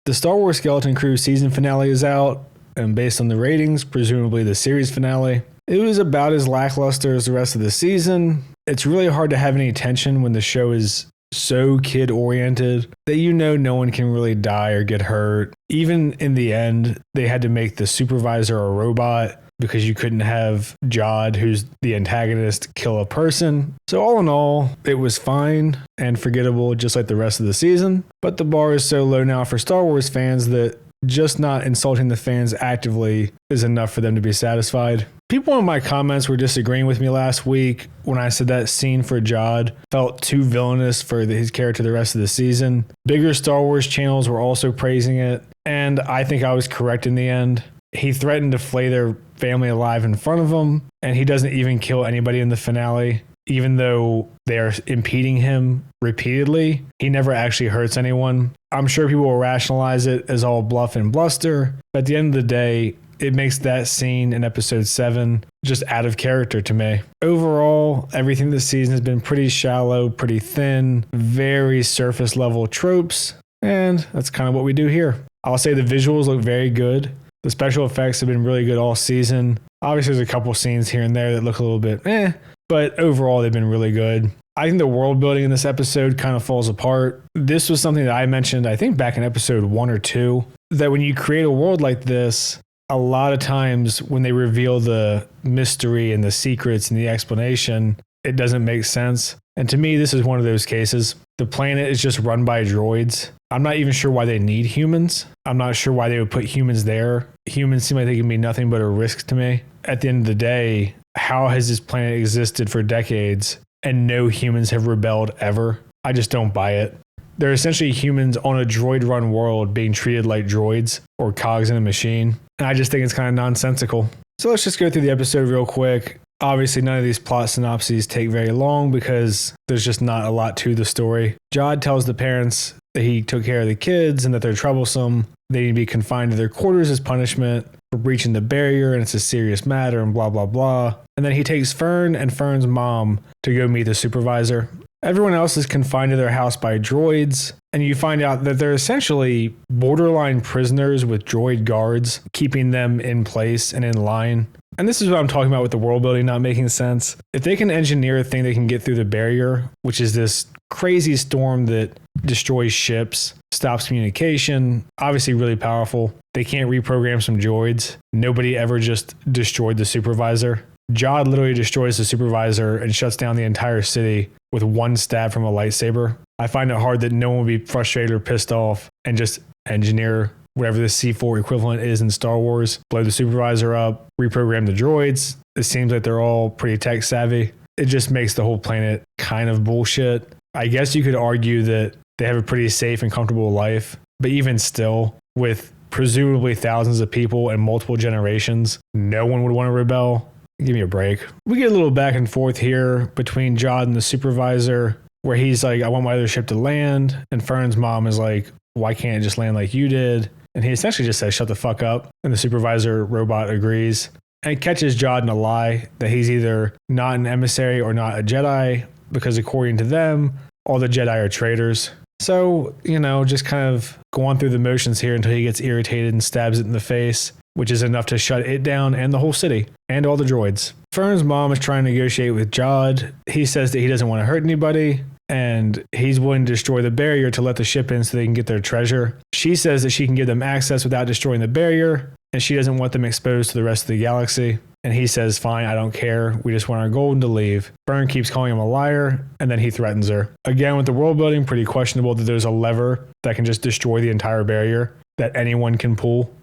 The Star Wars Skeleton Crew season finale is out, and based on the ratings, presumably the series finale. It was about as lackluster as the rest of the season. It's really hard to have any tension when the show is so kid-oriented that no one can really die or get hurt. Even in the end, they had to make the supervisor a robot because you couldn't have Jod, who's the antagonist, kill a person. So all in all, it was fine and forgettable just like the rest of the season. But the bar is so low now for Star Wars fans that just not insulting the fans actively is enough for them to be satisfied. People in my comments were disagreeing with me last week when I said that scene for Jod felt too villainous for his character the rest of the season. Bigger Star Wars channels were also praising it, and I think I was correct in the end. He threatened to flay their family alive in front of them, and he doesn't even kill anybody in the finale. Even though they are impeding him repeatedly, he never actually hurts anyone. I'm sure people will rationalize it as all bluff and bluster, but at the end of the day, it makes that scene in episode 7 just out of character to me. Overall, everything this season has been pretty shallow, pretty thin, very surface level tropes, and that's kind of what we do here. I'll say the visuals look very good. The special effects have been really good all season. Obviously, there's a couple scenes here and there that look a little bit but overall, they've been really good. I think the world building in this episode kind of falls apart. This was something that I mentioned, I think back in episode 1 or 2, that when you create a world like this, a lot of times when they reveal the mystery and the secrets and the explanation, it doesn't make sense. And to me, this is one of those cases. The planet is just run by droids. I'm not even sure why they need humans. I'm not sure why they would put humans there. Humans seem like they can be nothing but a risk to me. At the end of the day, how has this planet existed for decades and no humans have rebelled ever? I just don't buy it. They're essentially humans on a droid-run world being treated like droids or cogs in a machine. And I just think it's kind of nonsensical. So let's just go through the episode real quick. Obviously, none of these plot synopses take very long because there's just not a lot to the story. Jod tells the parents that he took care of the kids and that they're troublesome. They need to be confined to their quarters as punishment for breaching the barrier, and it's a serious matter, and blah, blah, blah. And then he takes Fern and Fern's mom to go meet the supervisor. Everyone else is confined to their house by droids, and you find out that they're essentially borderline prisoners with droid guards, keeping them in place and in line. And this is what I'm talking about with the world building not making sense. If they can engineer a thing that can get through the barrier, which is this crazy storm that destroys ships, stops communication, obviously really powerful. They can't reprogram some droids. Nobody ever just destroyed the supervisor. Jod literally destroys the supervisor and shuts down the entire city with one stab from a lightsaber. I find it hard that no one would be frustrated or pissed off and just engineer whatever the C4 equivalent is in Star Wars, blow the supervisor up, reprogram the droids. It seems like they're all pretty tech savvy. It just makes the whole planet kind of bullshit. I guess you could argue that they have a pretty safe and comfortable life, but even still, with presumably thousands of people and multiple generations, no one would want to rebel. Give me a break. We get a little back and forth here between Jod and the supervisor, where he's like, I want my other ship to land. And Fern's mom is like, why can't it just land like you did? And he essentially just says, shut the fuck up. And the supervisor robot agrees and catches Jod in a lie that he's either not an emissary or not a Jedi, because according to them, all the Jedi are traitors. So, just kind of going through the motions here until he gets irritated and stabs it in the face, which is enough to shut it down and the whole city and all the droids. Fern's mom is trying to negotiate with Jod. He says that he doesn't want to hurt anybody, and he's willing to destroy the barrier to let the ship in so they can get their treasure. She says that she can give them access without destroying the barrier, and she doesn't want them exposed to the rest of the galaxy. And he says, fine, I don't care. We just want our gold to leave. Fern keeps calling him a liar, and then he threatens her. Again, with the world building, pretty questionable that there's a lever that can just destroy the entire barrier that anyone can pull.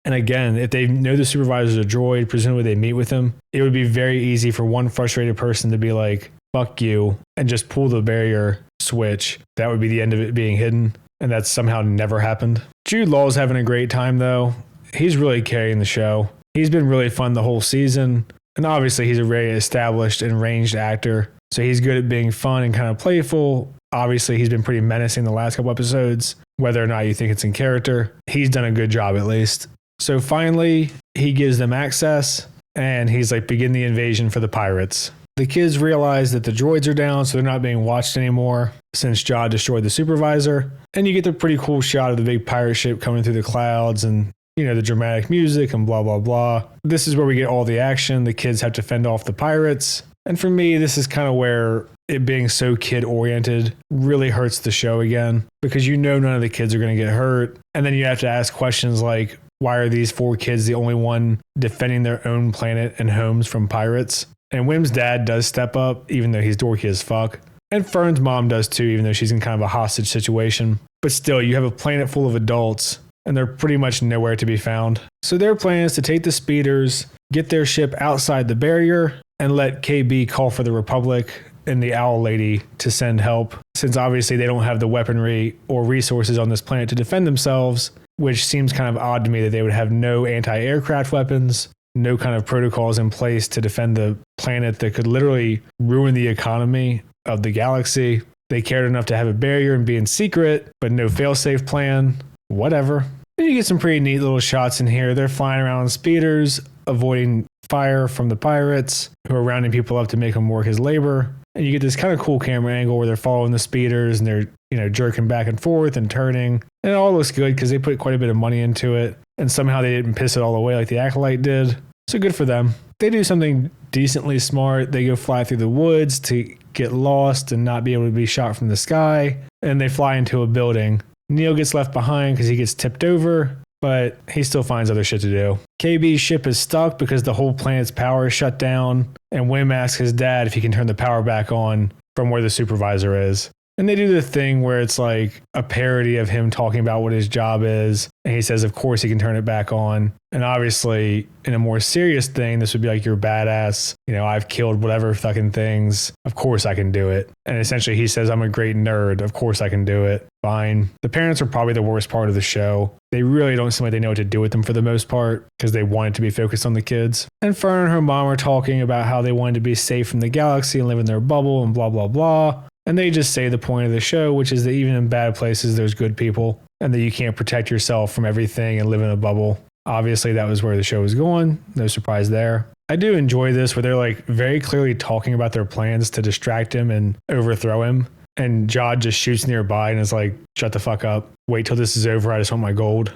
And again, if they know the supervisor's a droid, presumably they meet with him, it would be very easy for one frustrated person to be like, fuck you, and just pull the barrier switch. That would be the end of it being hidden, and that's somehow never happened. Jude Law's having a great time, though. He's really carrying the show. He's been really fun the whole season, and obviously he's a very established and ranged actor, so he's good at being fun and kind of playful. Obviously, he's been pretty menacing the last couple episodes, whether or not you think it's in character. He's done a good job, at least. So finally, he gives them access, and he's like, begin the invasion for the pirates. The kids realize that the droids are down, so they're not being watched anymore since Jod destroyed the supervisor. And you get the pretty cool shot of the big pirate ship coming through the clouds and, the dramatic music and blah, blah, blah. This is where we get all the action. The kids have to fend off the pirates. And for me, this is kind of where it being so kid-oriented really hurts the show again, because none of the kids are going to get hurt. And then you have to ask questions like, why are these 4 kids the only one defending their own planet and homes from pirates? And Wim's dad does step up, even though he's dorky as fuck. And Fern's mom does too, even though she's in kind of a hostage situation. But still, you have a planet full of adults, and they're pretty much nowhere to be found. So their plan is to take the speeders, get their ship outside the barrier, and let KB call for the Republic and the Owl Lady to send help, since obviously they don't have the weaponry or resources on this planet to defend themselves, which seems kind of odd to me that they would have no anti-aircraft weapons, no kind of protocols in place to defend the planet that could literally ruin the economy of the galaxy. They cared enough to have a barrier and be in secret, but no failsafe plan. Whatever. And you get some pretty neat little shots in here. They're flying around on speeders, avoiding fire from the pirates who are rounding people up to make them work as labor. And you get this kind of cool camera angle where they're following the speeders and they're, jerking back and forth and turning. And it all looks good because they put quite a bit of money into it. And somehow they didn't piss it all away like the Acolyte did. So good for them. They do something decently smart. They go fly through the woods to get lost and not be able to be shot from the sky. And they fly into a building. Neil gets left behind because he gets tipped over, but he still finds other shit to do. KB's ship is stuck because the whole planet's power is shut down, and Wim asks his dad if he can turn the power back on from where the supervisor is. And they do the thing where it's like a parody of him talking about what his job is. And he says, of course, he can turn it back on. And obviously, in a more serious thing, this would be like, you're badass. I've killed whatever fucking things. Of course I can do it. And essentially, he says, I'm a great nerd. Of course I can do it. Fine. The parents are probably the worst part of the show. They really don't seem like they know what to do with them for the most part because they wanted to be focused on the kids. And Fern and her mom are talking about how they wanted to be safe from the galaxy and live in their bubble and blah, blah, blah. And they just say the point of the show, which is that even in bad places, there's good people and that you can't protect yourself from everything and live in a bubble. Obviously, that was where the show was going. No surprise there. I do enjoy this where they're like very clearly talking about their plans to distract him and overthrow him. And Jod just shoots nearby and is like, shut the fuck up. Wait till this is over. I just want my gold.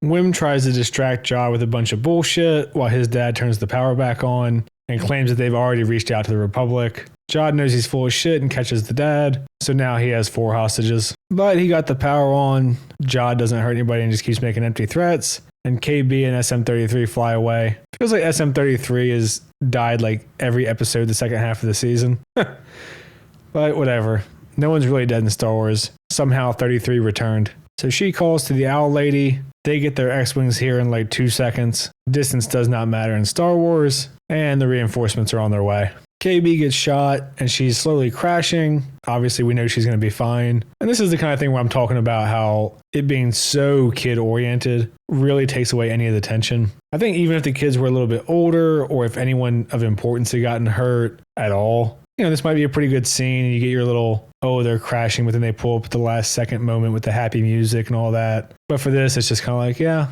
Wim tries to distract Jod with a bunch of bullshit while his dad turns the power back on and claims that they've already reached out to the Republic. Jod knows he's full of shit and catches the dad, so now he has 4 hostages. But he got the power on, Jod doesn't hurt anybody and just keeps making empty threats, and KB and SM-33 fly away. Feels like SM-33 has died like every episode the second half of the season. But whatever. No one's really dead in Star Wars. Somehow 33 returned. So she calls to the Owl Lady. They get their X-Wings here in like 2 seconds. Distance does not matter in Star Wars, and the reinforcements are on their way. KB gets shot and she's slowly crashing. Obviously, we know she's going to be fine. And this is the kind of thing where I'm talking about how it being so kid-oriented really takes away any of the tension. I think even if the kids were a little bit older or if anyone of importance had gotten hurt at all, this might be a pretty good scene. You get your little, oh, they're crashing, but then they pull up at the last second moment with the happy music and all that. But for this, it's just kind of like, yeah,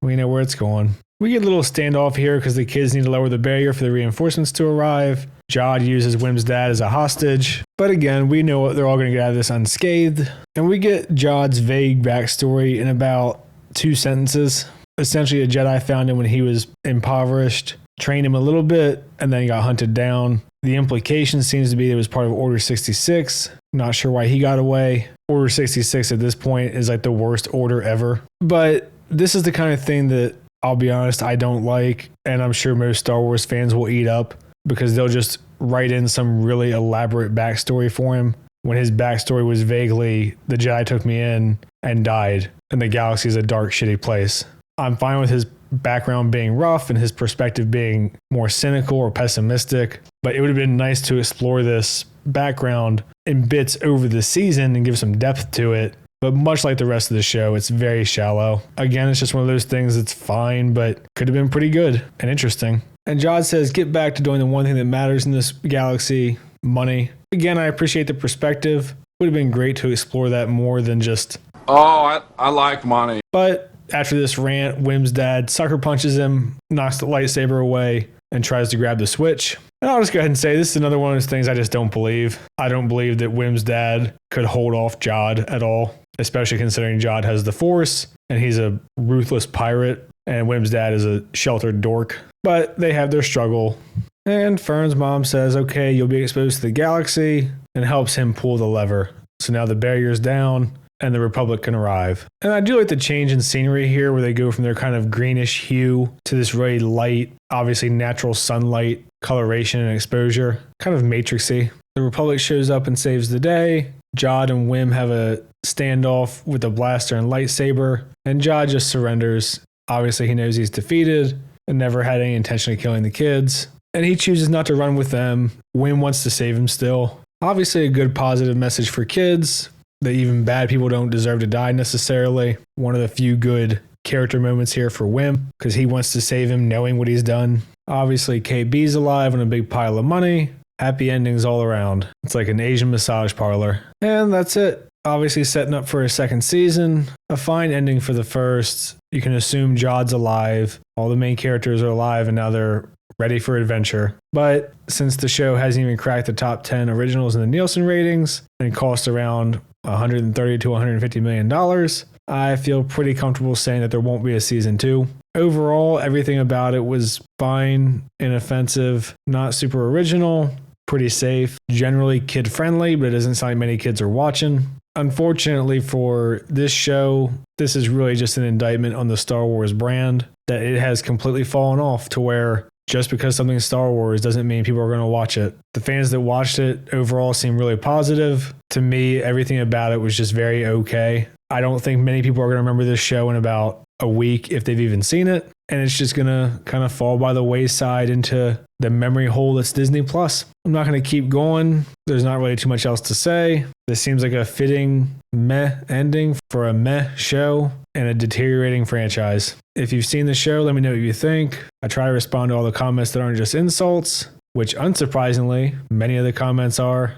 we know where it's going. We get a little standoff here because the kids need to lower the barrier for the reinforcements to arrive. Jod uses Wim's dad as a hostage. But again, we know they're all going to get out of this unscathed. And we get Jod's vague backstory in about 2 sentences. Essentially, a Jedi found him when he was impoverished, trained him a little bit, and then he got hunted down. The implication seems to be that it was part of Order 66. Not sure why he got away. Order 66 at this point is like the worst order ever. But this is the kind of thing that, I'll be honest, I don't like, and I'm sure most Star Wars fans will eat up because they'll just write in some really elaborate backstory for him when his backstory was vaguely, the Jedi took me in and died, and the galaxy is a dark, shitty place. I'm fine with his background being rough and his perspective being more cynical or pessimistic, but it would have been nice to explore this background in bits over the season and give some depth to it. But much like the rest of the show, it's very shallow. Again, it's just one of those things that's fine, but could have been pretty good and interesting. And Jod says, get back to doing the one thing that matters in this galaxy, money. Again, I appreciate the perspective. Would have been great to explore that more than just, oh, I like money. But after this rant, Wim's dad sucker punches him, knocks the lightsaber away, and tries to grab the switch. And I'll just go ahead and say this is another one of those things I just don't believe. I don't believe that Wim's dad could hold off Jod at all, especially considering Jod has the Force and he's a ruthless pirate and Wim's dad is a sheltered dork. But they have their struggle. And Fern's mom says, okay, you'll be exposed to the galaxy, and helps him pull the lever. So now the barrier's down and the Republic can arrive. And I do like the change in scenery here where they go from their kind of greenish hue to this really light, obviously natural sunlight coloration and exposure, kind of matrixy. The Republic shows up and saves the day. Jod and Wim have a standoff with a blaster and lightsaber, and Jod just surrenders. Obviously, he knows he's defeated and never had any intention of killing the kids. And he chooses not to run with them. Wim wants to save him still. Obviously, a good positive message for kids that even bad people don't deserve to die necessarily. One of the few good character moments here for Wim because he wants to save him knowing what he's done. Obviously, KB's alive on a big pile of money. Happy endings all around. It's like an Asian massage parlor. And that's it. Obviously setting up for a second season. A fine ending for the first. You can assume Jod's alive. All the main characters are alive and now they're ready for adventure. But since the show hasn't even cracked the top 10 originals in the Nielsen ratings and cost around $130 to $150 million, I feel pretty comfortable saying that there won't be a season 2. Overall, everything about it was fine, inoffensive, not super original, pretty safe, generally kid-friendly, but it doesn't sound like many kids are watching. Unfortunately for this show, this is really just an indictment on the Star Wars brand, that it has completely fallen off to where just because something's Star Wars doesn't mean people are going to watch it. The fans that watched it overall seem really positive. To me, everything about it was just very okay. I don't think many people are going to remember this show in about a week if they've even seen it. And it's just going to kind of fall by the wayside into the memory hole that's Disney Plus. I'm not going to keep going. There's not really too much else to say. This seems like a fitting meh ending for a meh show and a deteriorating franchise. If you've seen the show, let me know what you think. I try to respond to all the comments that aren't just insults, which unsurprisingly, many of the comments are.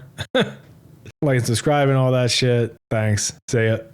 Like and subscribe and all that shit. Thanks. See ya.